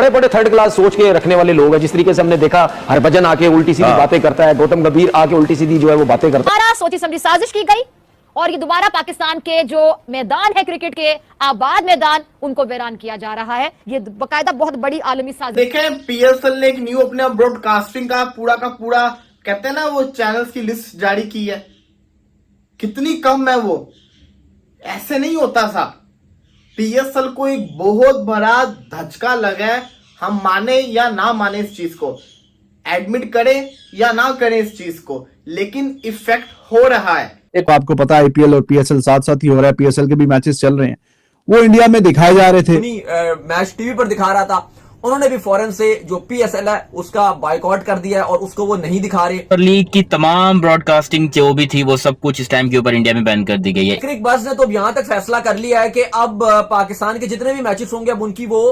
बड़े बड़े third class सोच के रखने वाले लोग हैं। जिस तरीके से हमने देखा हरभजन आके उल्टी सीधी बातें करता है, गौतम गंभीर आके उल्टी सीधी जो है वो बातें करता है। सोची समझी साजिश की गई और ये दोबारा पाकिस्तान के जो मैदान है क्रिकेट के आबाद मैदान उनको वीरान किया जा रहा है। ये बकायदा बहुत बड़ी आलमी साजिश। देखें, पीएसएल ने एक न्यू अपने ब्रॉडकास्टिंग का पूरा कहते हैं ना वो चैनल्स की लिस्ट जारी की है। कितनी कम है वो, ऐसे नहीं होता सा। पीएसएल को एक बहुत बड़ा धचका लगा है। हम माने या ना माने इस चीज को, एडमिट करें या ना करें इस चीज को, लेकिन इफेक्ट हो रहा है। एक आपको पता है आईपीएल और पीएसएल साथ साथ ही हो रहा है, पीएसएल के भी मैचेस चल रहे हैं, वो इंडिया में दिखाए जा रहे थे। मैच टीवी पर दिखा रहा था, उन्होंने भी फौरन से जो पीएसएल है उसका बाइकआउट कर दिया है और उसको वो नहीं दिखा रहे। लीग की तमाम ब्रॉडकास्टिंग जो भी थी वो सब कुछ इस टाइम के ऊपर इंडिया में बैन कर दी गई है। क्रिक बज़ ने तो यहां तक फैसला कर लिया है कि अब पाकिस्तान के जितने भी मैचेस होंगे अब उनकी वो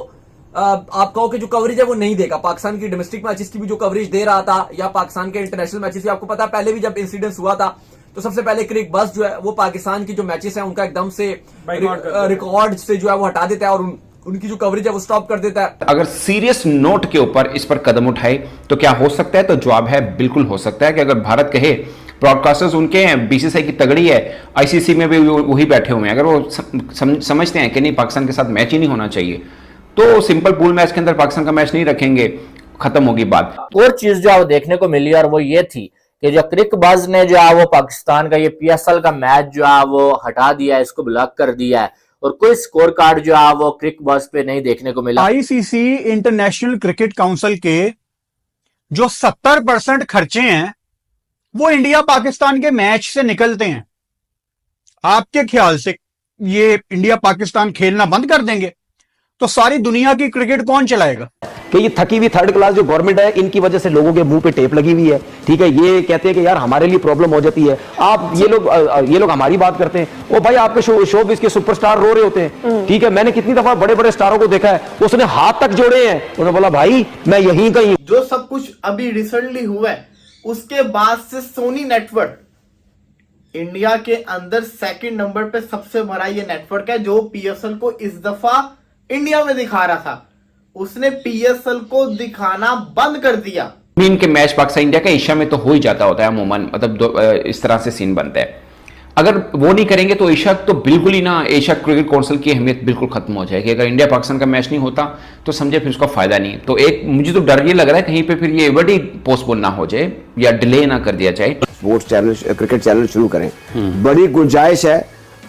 आप कहो कि जो कवरेज है वो नहीं देगा। पाकिस्तान की डोमेस्टिक मैचेस की भी जो कवरेज दे रहा था या पाकिस्तान के इंटरनेशनल मैचेस भी, आपको पता पहले भी जब इंसिडेंस हुआ था तो सबसे पहले क्रिक बज़ जो है वो पाकिस्तान की जो मैचेस है उनका एकदम से रिकॉर्ड से जो है वो हटा देता है और उनकी जो कवरेज है वो स्टॉप कर देता है। अगर सीरियस नोट के ऊपर इस पर कदम उठाए तो क्या हो सकता है? तो जवाब है बिल्कुल हो सकता है कि अगर भारत कहे ब्रॉडकास्टर्स उनके हैं, बीसीसीआई की तगड़ी है, आईसीसी में भी वही बैठे हुए हैं, अगर वो समझते हैं कि नहीं पाकिस्तान के साथ मैच ही नहीं होना चाहिए तो सिंपल पूल मैच के अंदर पाकिस्तान का मैच नहीं रखेंगे, खत्म होगी बात। और चीज जो है वो देखने को मिली और वो ये थी कि जो क्रिक बज़ ने जो है वो पाकिस्तान का ये पीएसएल का मैच जो है वो हटा दिया है, इसको ब्लॉक कर दिया है और कोई स्कोर कार्ड जो है वो क्रिक बज़ पे नहीं देखने को मिला। आईसीसी इंटरनेशनल क्रिकेट काउंसिल के जो 70% खर्चे हैं वो इंडिया पाकिस्तान के मैच से निकलते हैं। आपके ख्याल से ये इंडिया पाकिस्तान खेलना बंद कर देंगे तो सारी दुनिया की क्रिकेट कौन चलाएगा? कि ये थकी हुई थर्ड क्लास जो गवर्नमेंट है इनकी वजह से लोगों के मुंह पे टेप लगी हुई है। ठीक है, ये कहते हैं कि यार हमारे लिए प्रॉब्लम हो जाती है। आप ये लोग हमारी बात करते हैं, वो भाई आपके शो के सुपरस्टार रो रहे होते हैं। ठीक है, मैंने कितनी दफा बड़े बड़े स्टारों को देखा है, उसने हाथ तक जोड़े हैं, उसने बोला भाई मैं यहीं कहीं। जो सब कुछ अभी रिसेंटली हुआ है उसके बाद से सोनी नेटवर्क इंडिया के अंदर सेकंड नंबर पे सबसे बड़ा ये नेटवर्क है जो पीएसएल को इस दफा इंडिया में दिखा रहा था। उसने पीएसएल को दिखाना बंद कर दिया। इनके मैच पाकिस्तान इंडिया का एशिया में तो हो ही जाता होता है अमूमन, मतलब इस तरह से सीन बनता है। अगर वो नहीं करेंगे तो एशिया तो बिल्कुल ही ना, एशिया क्रिकेट काउंसिल की अहमियत बिल्कुल खत्म हो जाएगी। अगर इंडिया पाकिस्तान का मैच नहीं होता तो समझे फिर उसका फायदा नहीं। तो एक मुझे तो डर ये लग रहा है कहीं पे फिर ये इवेंट ही पोस्टपोन ना हो जाए या डिले ना कर दिया जाए। स्पोर्ट्स चैनल, क्रिकेट चैनल शुरू करें, बड़ी गुंजाइश है।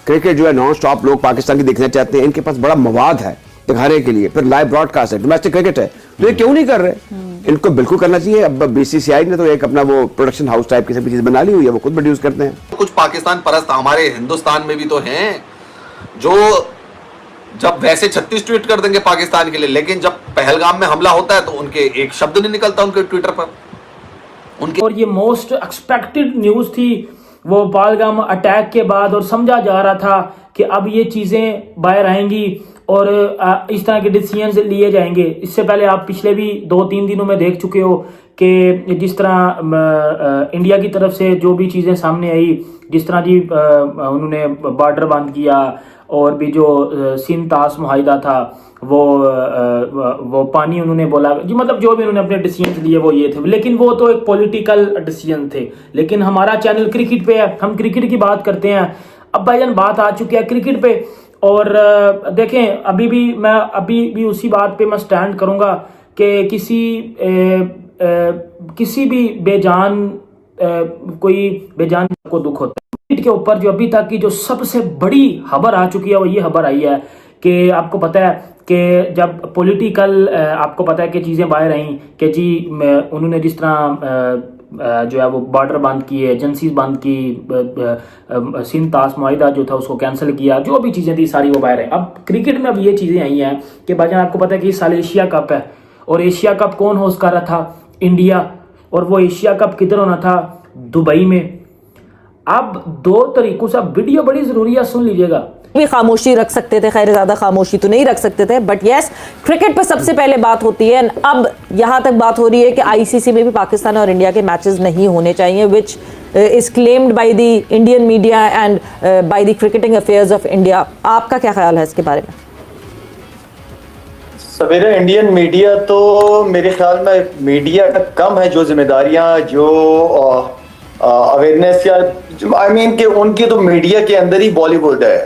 क्रिकेट जो है नॉन स्टॉप लोग पाकिस्तान की देखना चाहते हैं, इनके पास बड़ा मवाद है दिखाने के लिए, फिर लाइव ब्रॉडकास्ट है, डोमेस्टिक क्रिकेट है, तो ये क्यों नहीं कर रहे? इनको बिल्कुल करना चाहिए। अब बीसीसीआई ने तो एक अपना वो प्रोडक्शन हाउस टाइप की सभी चीज बना ली हुई है, वो खुद प्रोड्यूस करते हैं। कुछ पाकिस्तान परस्त हमारे हिंदुस्तान में भी तो हैं जो जब वैसे 36 ट्वीट कर देंगे पाकिस्तान के लिए, लेकिन जब पहलगाम में हमला होता है तो उनके एक शब्द नहीं निकलता उनके ट्विटर पर उनके। और ये मोस्ट एक्सपेक्टेड न्यूज थी वो पहलगाम अटैक के बाद, और समझा जा रहा था कि अब ये चीजें बाहर आएंगी और इस तरह के डिसीजंस लिए जाएंगे। इससे पहले आप पिछले भी 2-3 दिनों में देख चुके हो कि जिस तरह इंडिया की तरफ से जो भी चीज़ें सामने आई, जिस तरह जी उन्होंने बॉर्डर बंद किया और भी जो सिंध तास मुआहिदा था वो पानी उन्होंने बोला जी, मतलब जो भी उन्होंने अपने डिसीजन लिए वो ये थे, लेकिन वो तो एक पॉलिटिकल डिसीजन थे। लेकिन हमारा चैनल क्रिकेट पे है, हम क्रिकेट की बात करते हैं। अब भाईजान बात आ चुकी है क्रिकेट पे, और देखें अभी भी उसी बात पे मैं स्टैंड करूंगा कि किसी भी बेजान कोई बेजान को दुख होता है। क्रिकेट के ऊपर जो अभी तक की जो सबसे बड़ी खबर आ चुकी है वो ये खबर आई है कि आपको पता है कि जब पॉलिटिकल आपको पता है कि चीज़ें बाहर आई कि जी उन्होंने जिस तरह जो है वो बॉर्डर बंद किए, एजेंसीज बंद की, सिंध तास मुआहिदा जो था उसको कैंसिल किया, जो भी चीज़ें थी सारी वो बाहर है। अब क्रिकेट में अब ये चीज़ें आई हैं कि भाईजान आपको पता है कि इस साल एशिया कप है और एशिया कप कौन होस्ट कर रहा था? इंडिया। और वो एशिया कप किधर होना था? दुबई में। अब 2 तरीकों से, वीडियो बड़ी ज़रूरी है, सुन लीजिएगा। भी खामोशी रख सकते थे, खैर ज़्यादा खामोशी तो नहीं रख सकते थे, बट यस क्रिकेट पे सबसे पहले बात होती है। अब यहाँ तक बात हो रही है कि आईसीसी में भी पाकिस्तान और इंडिया के मैचेस नहीं होने चाहिए, which is claimed by the Indian media and by the cricketing affairs of India. आपका क्या ख्याल है इसके बारे में? सवेरे इंडियन मीडिया तो मेरे ख्याल में मीडिया का कम है, जो जिम्मेदारियां जो अवेयरनेस या आई मीन कि उनकी तो मीडिया के अंदर ही बॉलीवुड है।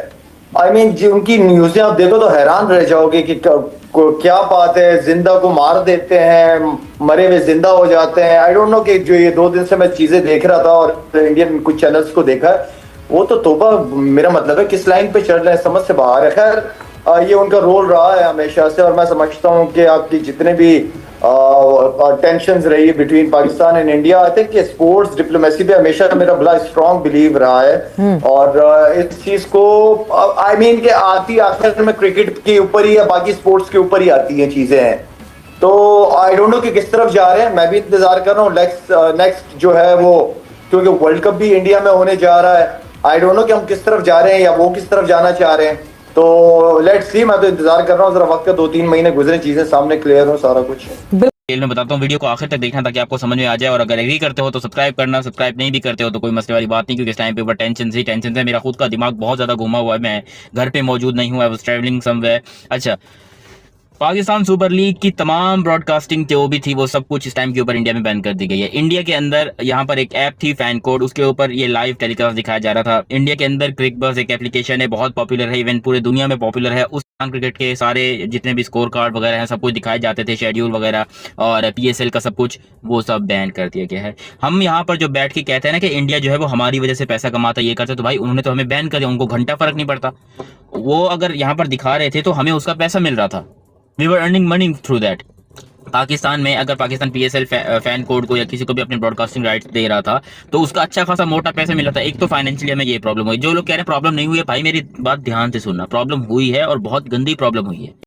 आई मीन जो उनकी न्यूज़ें आप देखो तो हैरान रह जाओगे कि क्या बात है, जिंदा को मार देते हैं, मरे हुए जिंदा हो जाते हैं। आई डोंट नो कि जो ये 2 दिन से मैं चीजें देख रहा था और इंडियन कुछ चैनल्स को देखा, वो तो तोबा, मेरा मतलब है किस लाइन पे चल रहे हैं, समझ से बाहर है। खैर ये उनका रोल रहा है हमेशा से, और मैं समझता हूँ कि आपकी जितने भी टेंशन्स रही है between Pakistan and India, I think sports diplomacy पे हमेशा मेरा बड़ा स्ट्रॉन्ग बिलीव रहा है। और इस चीज को आई मीन कि आखिर में क्रिकेट के ऊपर ही या बाकी स्पोर्ट्स के ऊपर ही आती हैं चीजें हैं। तो आई डोंट नो कि किस तरफ जा रहे हैं, मैं भी इंतजार कर रहा हूँ नेक्स्ट जो है वो, क्योंकि वर्ल्ड कप भी इंडिया में होने जा रहा है। आई डोंट नो कि हम किस तरफ जा रहे हैं या वो किस तरफ जाना चाह रहे हैं। तो लेट्स सी, मैं तो इंतजार कर रहा हूँ, जरा वक्त का 2-3 महीने गुजरे, चीजें सामने क्लियर हो सारा कुछ। डिटेल में बताता हूँ, वीडियो को आखिर तक देखना ताकि आपको समझ में आ जाए। और अगर एग्री करते हो तो सब्सक्राइब करना, सब्सक्राइब नहीं भी करते हो तो कोई मसले वाली बात नहीं, क्योंकि इस टाइम पे ऊपर टेंशन से मेरा खुद का दिमाग बहुत ज्यादा घुमा हुआ है। मैं घर पे मौजूद नहीं हूँ, आई वाज ट्रैवलिंग समवेयर। अच्छा, पाकिस्तान सुपर लीग की तमाम ब्रॉडकास्टिंग जो भी थी वो सब कुछ इस टाइम के ऊपर इंडिया में बैन कर दी गई है। इंडिया के अंदर यहाँ पर एक ऐप थी फैन कोड, उसके ऊपर ये लाइव टेलीकास्ट दिखाया जा रहा था। इंडिया के अंदर क्रिक बस एक एप्लीकेशन है, बहुत पॉपुलर है, इवन पूरे दुनिया में पॉपुलर है। उस क्रिकेट के सारे जितने भी स्कोर कार्ड वगैरह हैं सब कुछ दिखाए जाते थे, शेड्यूल वगैरह और PSL का सब कुछ, वो सब बैन कर दिया गया है। हम यहाँ पर जो बैठ के कहते हैं ना कि इंडिया जो है वो हमारी वजह से पैसा कमाता है, ये करते, तो भाई उन्होंने तो हमें बैन कर दिया, उनको घंटा फर्क नहीं पड़ता। वो अगर यहाँ पर दिखा रहे थे तो हमें उसका पैसा मिल रहा था, we were earning money through that. Pakistan में अगर पाकिस्तान PSL फैन कोड को या किसी को भी अपने ब्रॉडकास्टिंग राइट्स दे रहा था तो उसका अच्छा खासा मोटा पैसा मिल रहा था। एक तो फाइनेंशियली हमें ये प्रॉब्लम हुई। जो लोग कह रहे हैं प्रॉब्लम नहीं हुई है, भाई मेरी बात ध्यान से सुनना, प्रॉब्लम हुई है और बहुत गंदी प्रॉब्लम हुई है।